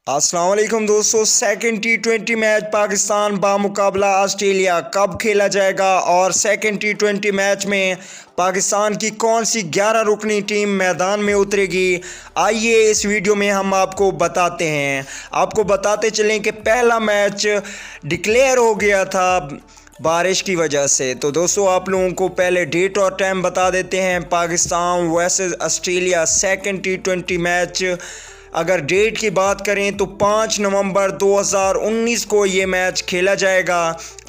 अस्सलाम वालेकुम दोस्तों, सेकंड T20 मैच पाकिस्तान बामुकाबला ऑस्ट्रेलिया कब खेला जाएगा और सेकंड T20 मैच में पाकिस्तान की कौन सी 11 रुकनी टीम मैदान में उतरेगी, आइए इस वीडियो में हम आपको बताते हैं। आपको बताते चलें कि पहला मैच डिक्लेयर हो गया था बारिश की वजह से। तो दोस्तों आप लोगों को पहले डेट और टाइम बता देते हैं। Pakistan versus Australia second T20 match, अगर डेट की बात करें तो 5 नवंबर 2019 को ये मैच खेला जाएगा।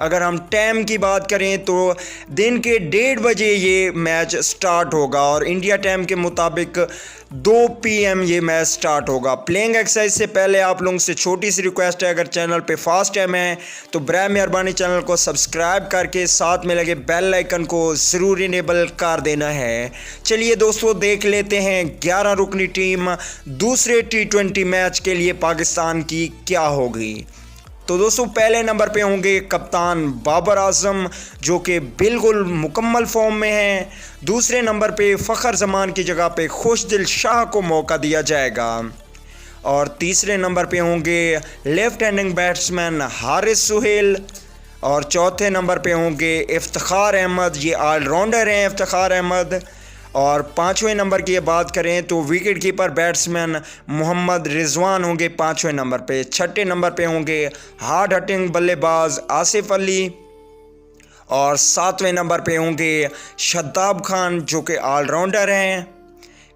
अगर हम टाइम की बात करें तो दिन के 1:30 बजे ये मैच स्टार्ट होगा और इंडिया टाइम के मुताबिक 2 PM ये मैच स्टार्ट होगा। प्लेइंग एक्सरसाइज से पहले आप लोगों से छोटी सी रिक्वेस्ट है, अगर चैनल पे फर्स्ट टाइम है तो बराए मेहरबानी चैनल को सब्सक्राइब करके साथ में लगे बेल आइकन को ज़रूर इनेबल कर देना है। चलिए दोस्तों देख लेते हैं 11 रुकनी टीम दूसरे T20 मैच के लिए पाकिस्तान की क्या होगी। तो दोस्तों पहले नंबर पे होंगे कप्तान बाबर आजम, जो कि बिल्कुल मुकम्मल फॉर्म में हैं। दूसरे नंबर पे फ़खर जमान की जगह पे खुशदिल शाह को मौका दिया जाएगा और तीसरे नंबर पे होंगे left handing batsman Haris Sohail और चौथे नंबर पे होंगे इफ्तिखार अहमद। ये ऑलराउंडर हैं इफ्तिखार अहमद। और पाँचवें नंबर की बात करें तो wicket keeper batsman Mohammad Rizwan होंगे 5वें नंबर पे। छठे नंबर पे होंगे हार्ड हिटिंग बल्लेबाज आसिफ अली और 7वें नंबर पे होंगे शद्दाब खान, जो कि ऑलराउंडर हैं।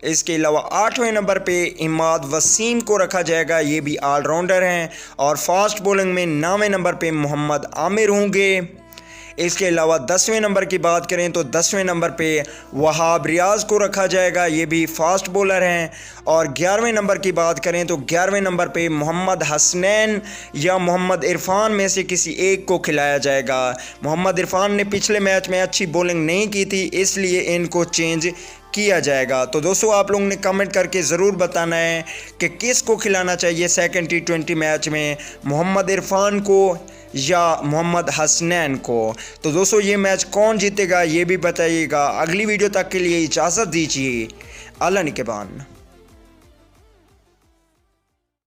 इसके अलावा 8वें नंबर पे इमाद वसीम को रखा जाएगा, ये भी ऑलराउंडर हैं। और फास्ट बॉलिंग में 9वें नंबर पे मोहम्मद आमिर होंगे। इसके अलावा 10वें नंबर की बात करें तो 10वें नंबर पे वहाब रियाज को रखा जाएगा, ये भी फास्ट बॉलर हैं। और 11वें नंबर की बात करें तो 11वें नंबर पे मोहम्मद हसनैन या मोहम्मद इरफान में से किसी एक को खिलाया जाएगा। मोहम्मद इरफान ने पिछले मैच में अच्छी बॉलिंग नहीं की थी, इसलिए इनको चेंज किया जाएगा। तो दोस्तों आप लोगों ने कमेंट करके ज़रूर बताना है कि किस को खिलाना चाहिए सेकंड T20 मैच में, मोहम्मद इरफान को या मोहम्मद हसनैन को। तो दोस्तों ये मैच कौन जीतेगा ये भी बताइएगा। अगली वीडियो तक के लिए इजाज़त दीजिए। अल्लाह निगहबान।